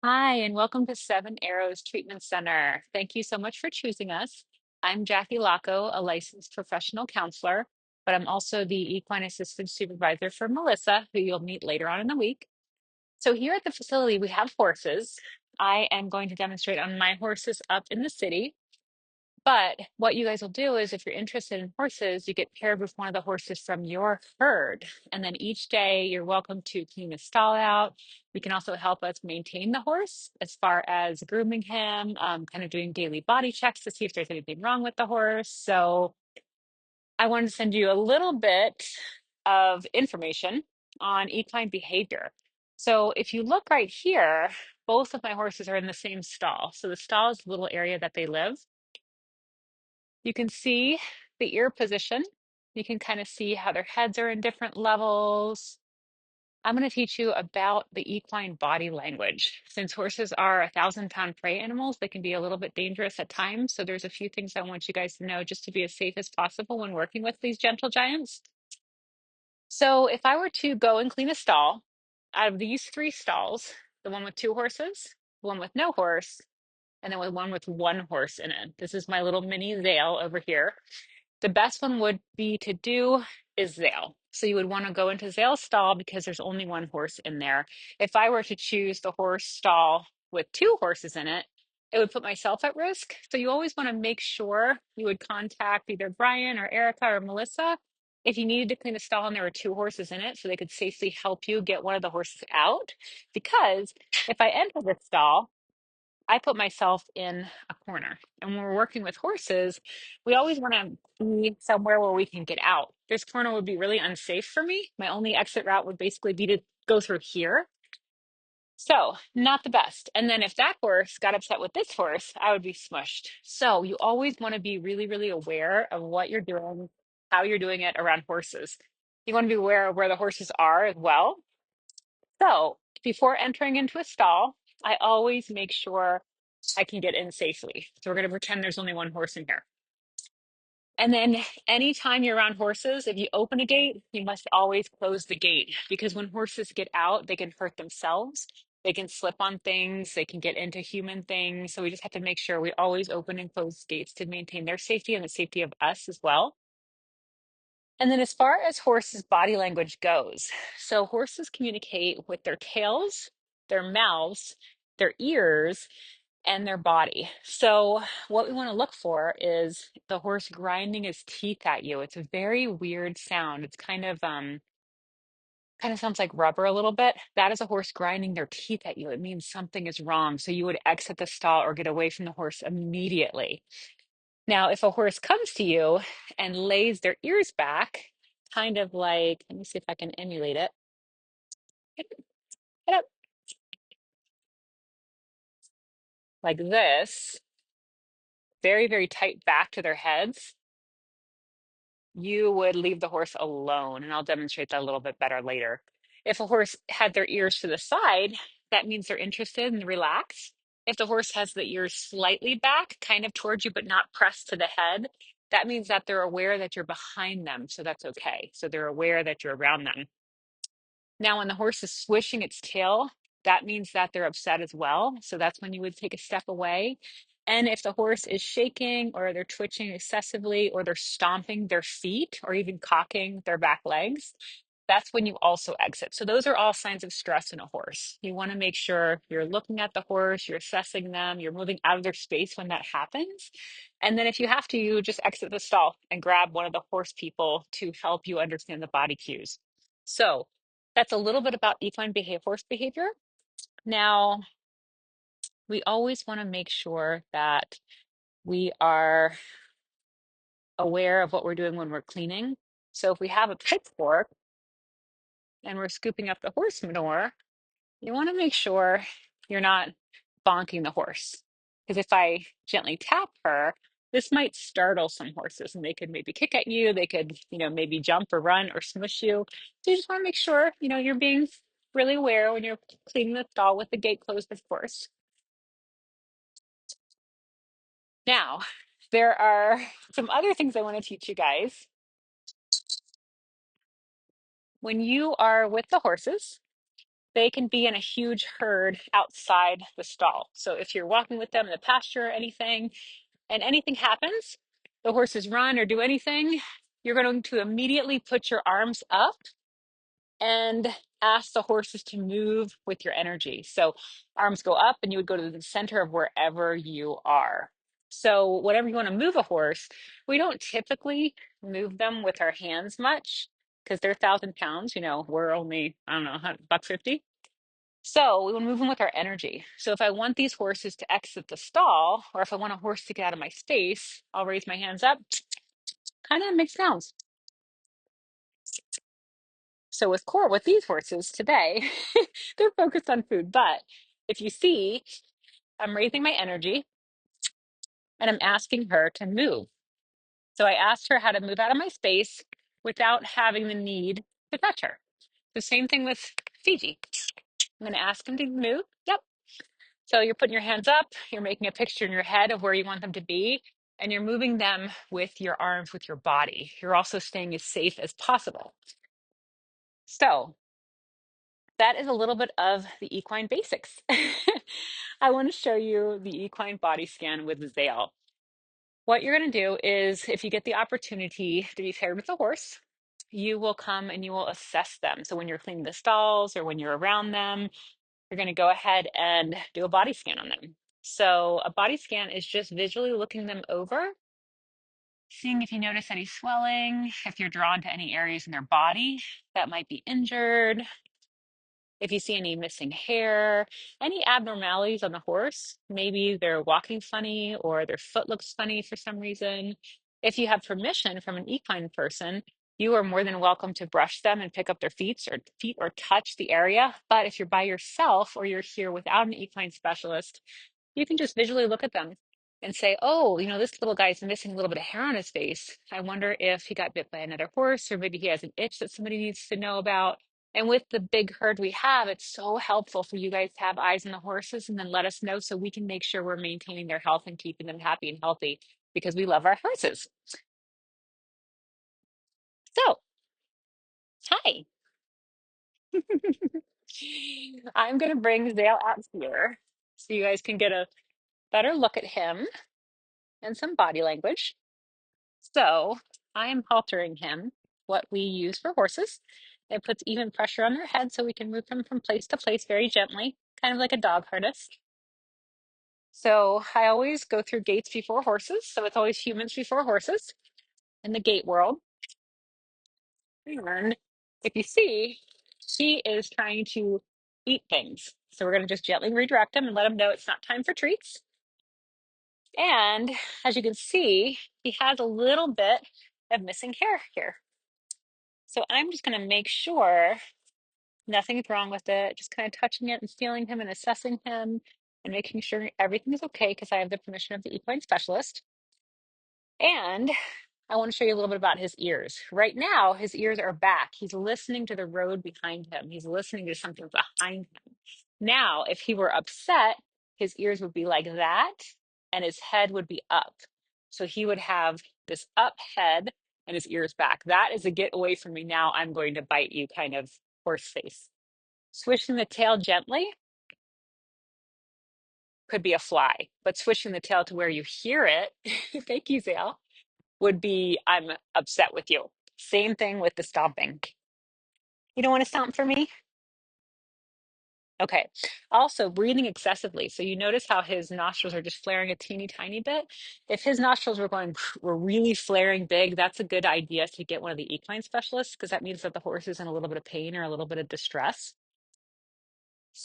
Hi, and welcome to Seven Arrows Treatment Center. Thank you so much for choosing us. I'm Jackie Laco, a licensed professional counselor, but I'm also the equine assisted supervisor for Melissa, who you'll meet later on in the week. So, here at the facility, we have horses. I am going to demonstrate on my horses up in the city. But what you guys will do is, if you're interested in horses, you get paired with one of the horses from your herd. And then each day, you're welcome to clean the stall out. We can also help us maintain the horse as far as grooming him, kind of doing daily body checks to see if there's anything wrong with the horse. So I wanted to send you a little bit of information on equine behavior. So if you look right here, both of my horses are in the same stall. So the stall is the little area that they live. You can see the ear position. You can kind of see how their heads are in different levels. I'm going to teach you about the equine body language. Since horses are 1,000-pound prey animals, they can be a little bit dangerous at times. So there's a few things I want you guys to know just to be as safe as possible when working with these gentle giants. So if I were to go and clean a stall, out of these three stalls, the one with two horses, the one with no horse, and then with one with one horse in it. This is my little mini Zale over here. The best one would be to do is Zale. So you would want to go into Zale's stall because there's only one horse in there. If I were to choose the horse stall with two horses in it, it would put myself at risk. So you always want to make sure you would contact either Brian or Erica or Melissa if you needed to clean a stall and there were two horses in it so they could safely help you get one of the horses out. Because if I enter the stall, I put myself in a corner. And when we're working with horses, we always want to be somewhere where we can get out. This corner would be really unsafe for me. My only exit route would basically be to go through here. So, not the best. And then if that horse got upset with this horse, I would be smushed. So, you always want to be really, really aware of what you're doing, how you're doing it around horses. You want to be aware of where the horses are as well. So, before entering into a stall, I always make sure I can get in safely. So we're going to pretend there's only one horse in here. And then anytime you're around horses, if you open a gate, you must always close the gate because when horses get out, they can hurt themselves. They can slip on things, they can get into human things. So we just have to make sure we always open and close gates to maintain their safety and the safety of us as well. And then as far as horses' body language goes, so horses communicate with their tails, their mouths, their ears, and their body. So what we want to look for is the horse grinding his teeth at you. It's a very weird sound. It's kind of sounds like rubber a little bit. That is a horse grinding their teeth at you. It means something is wrong. So you would exit the stall or get away from the horse immediately. Now, if a horse comes to you and lays their ears back, kind of like, let me see if I can emulate it. Get up, like this, very, very tight back to their heads, you would leave the horse alone. And I'll demonstrate that a little bit better later. If a horse had their ears to the side, that means they're interested and relaxed. If the horse has the ears slightly back, kind of towards you, but not pressed to the head, that means that they're aware that you're behind them. So that's okay. So they're aware that you're around them. Now, when the horse is swishing its tail, that means that they're upset as well. So that's when you would take a step away. And if the horse is shaking or they're twitching excessively or they're stomping their feet or even cocking their back legs, that's when you also exit. So those are all signs of stress in a horse. You want to make sure you're looking at the horse, you're assessing them, you're moving out of their space when that happens. And then if you have to, you just exit the stall and grab one of the horse people to help you understand the body cues. So that's a little bit about equine behavior, horse behavior. Now, we always want to make sure that we are aware of what we're doing when we're cleaning. So if we have a pitchfork and we're scooping up the horse manure, you want to make sure you're not bonking the horse. Because if I gently tap her, this might startle some horses and they could maybe kick at you. They could, maybe jump or run or smush you. So you just want to make sure, you're being really aware when you're cleaning the stall with the gate closed, of course. Now, there are some other things I want to teach you guys. When you are with the horses, they can be in a huge herd outside the stall. So if you're walking with them in the pasture or anything, and anything happens, the horses run or do anything, you're going to immediately put your arms up and ask the horses to move with your energy. So arms go up and you would go to the center of wherever you are. So whenever you want to move a horse, we don't typically move them with our hands much because they're 1,000 pounds. We're only, I don't know, buck 50. So we want to move them with our energy. So if I want these horses to exit the stall, or if I want a horse to get out of my space, I'll raise my hands up, kind of make sounds. So with these horses today, they're focused on food. But if you see, I'm raising my energy and I'm asking her to move. So I asked her how to move out of my space without having the need to touch her. The same thing with Fiji. I'm going to ask him to move. Yep. So you're putting your hands up, you're making a picture in your head of where you want them to be, and you're moving them with your arms, with your body. You're also staying as safe as possible. So that is a little bit of the equine basics. I want to show you the equine body scan with Zale. What you're going to do is, if you get the opportunity to be paired with a horse, you will come and you will assess them. So when you're cleaning the stalls or when you're around them, you're going to go ahead and do a body scan on them. So a body scan is just visually looking them over, seeing if you notice any swelling, if you're drawn to any areas in their body that might be injured, if you see any missing hair, any abnormalities on the horse. Maybe they're walking funny or their foot looks funny for some reason. If you have permission from an equine person, you are more than welcome to brush them and pick up their feet or touch the area. But if you're by yourself or you're here without an equine specialist, you can just visually look at them and say, oh, this little guy's missing a little bit of hair on his face. I wonder if he got bit by another horse, or maybe he has an itch that somebody needs to know about. And with the big herd we have, it's so helpful for you guys to have eyes on the horses and then let us know so we can make sure we're maintaining their health and keeping them happy and healthy because we love our horses. So, hi. I'm going to bring Zale out here so you guys can get a better look at him and some body language. So I am haltering him, what we use for horses. It puts even pressure on their head so we can move them from place to place very gently, kind of like a dog harness. So I always go through gaits before horses. So it's always humans before horses in the gait world. And if you see, she is trying to eat things. So we're going to just gently redirect him and let him know it's not time for treats. And as you can see, he has a little bit of missing hair here. So I'm just going to make sure nothing's wrong with it, just kind of touching it and feeling him and assessing him and making sure everything is okay because I have the permission of the equine specialist. And I want to show you a little bit about his ears. Right now, his ears are back. He's listening to the road behind him. He's listening to something behind him. Now, if he were upset, his ears would be like that and his head would be up. So he would have this up head and his ears back. That is a get away from me now. I'm going to bite you kind of horse face. Swishing the tail gently could be a fly, but swishing the tail to where you hear it, thank you, Zale, would be I'm upset with you. Same thing with the stomping. You don't want to stomp for me? Okay. Also, breathing excessively. So you notice how his nostrils are just flaring a teeny tiny bit. If his nostrils were really flaring big, that's a good idea to get one of the equine specialists because that means that the horse is in a little bit of pain or a little bit of distress.